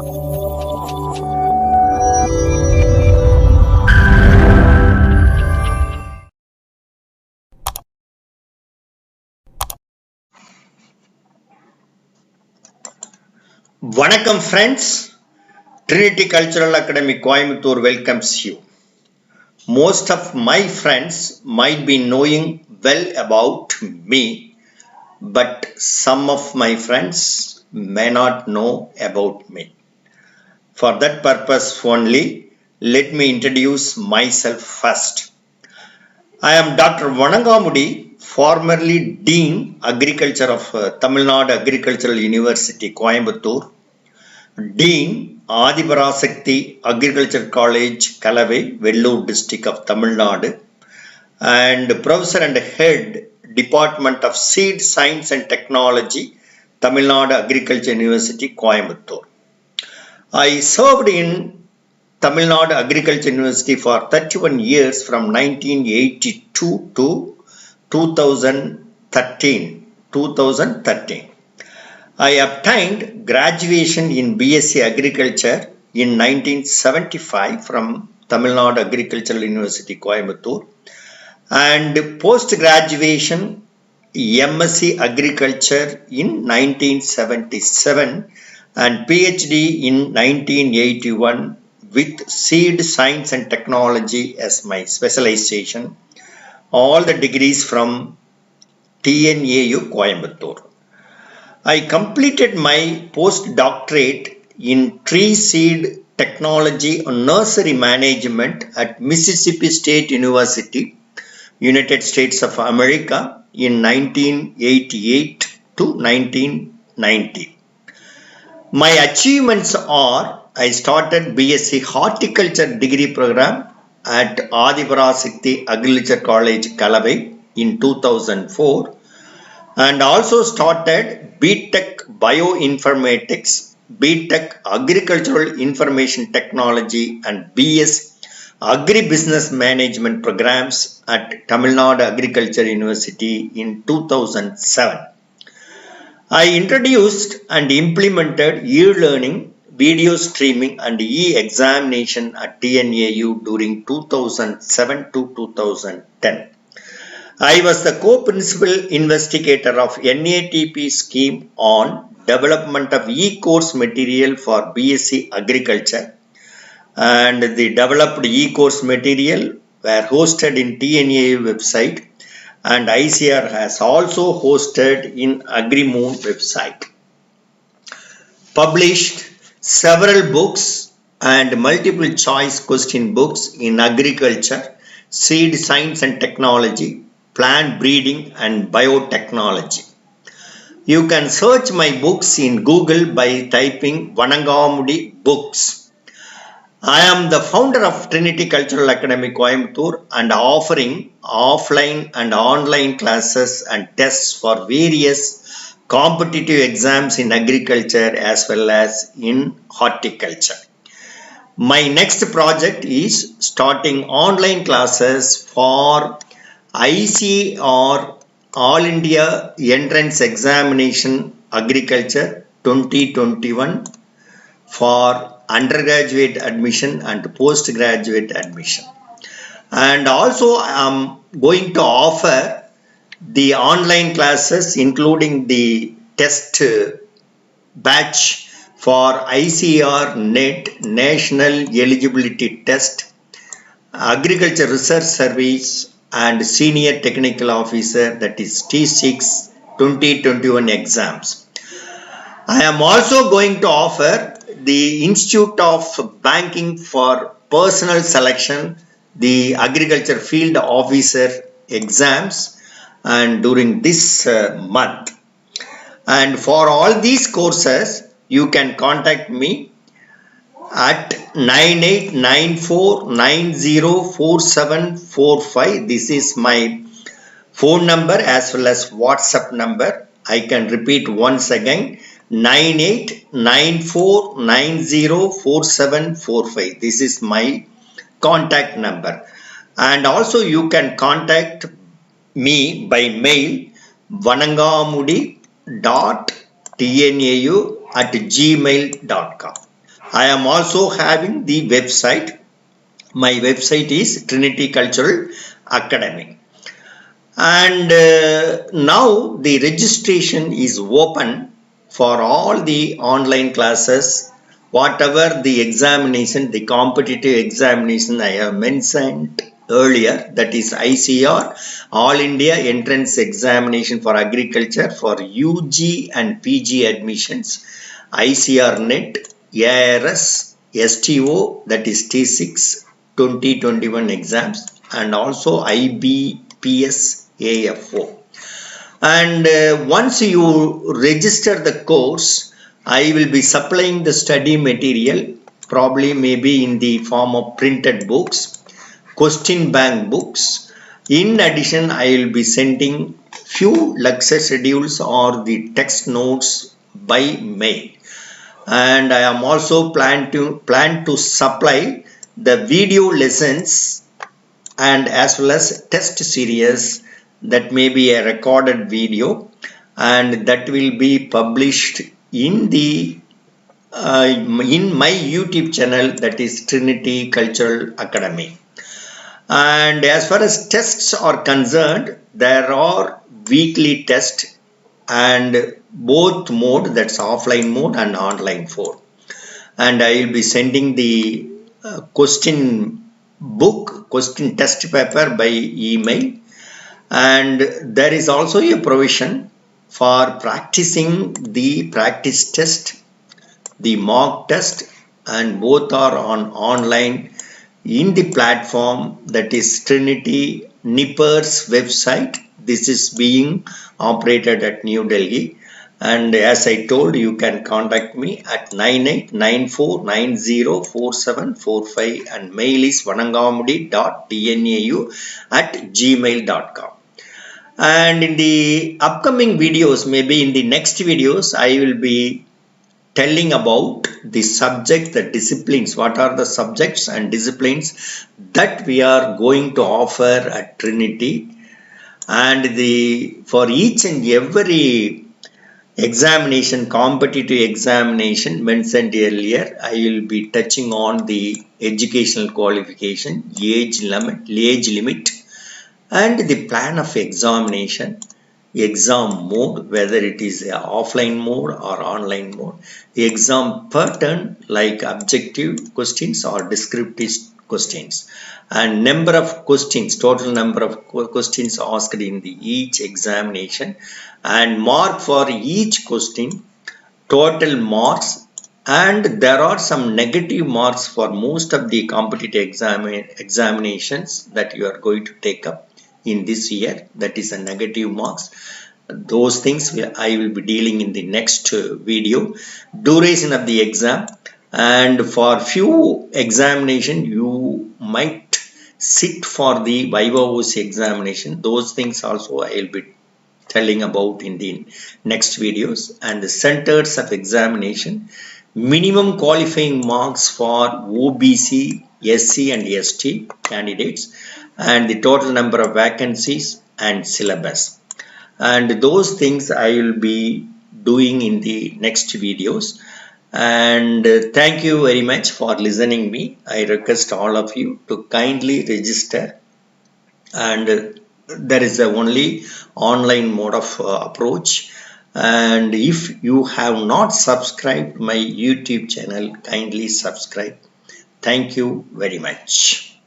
Vanakkam friends, Trinity Cultural Academy Coimbatore welcomes you. Most of my friends might be knowing well about me, but some of my friends may not know about me. For that purpose only, let me introduce myself first. I am Dr. Vanangamudi, formerly Dean Agriculture of Tamil Nadu Agricultural University, Coimbatore, Dean Adiparasakti Agriculture College, Kalavai, Vellore district of Tamil Nadu, and Professor and Head Department of Seed Science and Technology, Tamil Nadu Agriculture University, Coimbatore. I served in Tamil Nadu Agriculture University for 31 years from 1982 to 2013. I obtained graduation in BSc Agriculture in 1975 from Tamil Nadu Agricultural University, Coimbatore, and post-graduation MSc Agriculture in 1977 and PhD in 1981 with Seed Science and Technology as my specialization. All the degrees from TNAU, Coimbatore. I completed my postdoctorate in tree seed technology and nursery management at Mississippi State University, United States of America in 1988 to 1990. My achievements are I started BSc Horticulture degree program at Adiparasakti Agriculture College, Kalavai in 2004. And also started BTech Bioinformatics, BTech Agricultural Information Technology and BS Agribusiness Management programs at Tamil Nadu Agriculture University in 2007. I introduced and implemented e-learning, video streaming and e-examination at TNAU during 2007 to 2010. I was the co-principal investigator of NATP scheme on development of e-course material for BSc Agriculture, and the developed e-course material were hosted in TNAU website, and ICR has also hosted in AgriMoon website. Published several books and multiple choice question books in agriculture, seed science and technology, plant breeding and biotechnology. You can search my books in Google by typing Vanangamudi books. I am the founder of Trinity Cultural Academy Coimbatore and offering offline and online classes and tests for various competitive exams in agriculture as well as in horticulture. My next project is starting online classes for ICAR All India Entrance Examination Agriculture 2021 for undergraduate admission and postgraduate admission. And also I am going to offer the online classes including the test batch for ICAR NET National Eligibility Test, Agriculture Research Service and Senior Technical Officer, that is T6 2021 exams. I am also going to offer the Institute of Banking for Personal Selection, the Agriculture Field Officer exams, and during this month. And for all these courses, you can contact me at 9894904745. This is my phone number as well as WhatsApp number. I can repeat once again, 9894904745. This is my contact number. And also you can contact me by mail vanangamudi.tnau@gmail.com. I am also having the website. My website is Trinity Cultural Academy. And now the registration is open for all the online classes, whatever the examination, the competitive examination I have mentioned earlier, that is ICR, All India Entrance Examination for Agriculture for UG and PG admissions, ICR NET, ARS, STO, that is T6 2021 exams, and also IBPS AFO. And once you register the course, I will be supplying the study material, probably maybe in the form of printed books, question bank books. In addition, I will be sending few lecture schedules or the text notes by mail. And I am also plan to supply the video lessons and as well as test series, that may be a recorded video, and that will be published in the in my YouTube channel, that is Trinity Cultural Academy. And as far as tests are concerned, there are weekly tests, and both mode, that's offline mode and online mode. And I will be sending the question book, question test paper by email. And there is also a provision for practicing the practice test, the mock test, and both are on online in the platform, that is Trinity Nippers website. This is being operated at New Delhi. And as I told, you can contact me at 9894904745, and mail is vanangamudi.tnau@gmail.com. And in the upcoming videos, maybe in the next videos, I will be telling about the subject, the disciplines, what are the subjects and disciplines that we are going to offer at Trinity. And for each and every examination, competitive examination mentioned earlier, I will be touching on the educational qualification, age limit, and the plan of examination, exam mode, whether it is offline mode or online mode, the exam pattern like objective questions or descriptive questions, and number of questions, total number of questions asked in each examination, and mark for each question, total marks. And there are some negative marks for most of the competitive examinations that you are going to take up in this year, that is a negative marks. Those things I will be dealing in the next video. Duration of the exam, and for few examination you might sit for the Viva OC examination. Those things also I will be telling about in the next videos. And the centers of examination, minimum qualifying marks for OBC, SC and ST candidates, and the total number of vacancies and syllabus. And those things I will be doing in the next videos. And thank you very much for listening me. I request all of you to kindly register, and there is a only online mode of approach. And if you have not subscribed my YouTube channel, kindly subscribe. Thank you very much.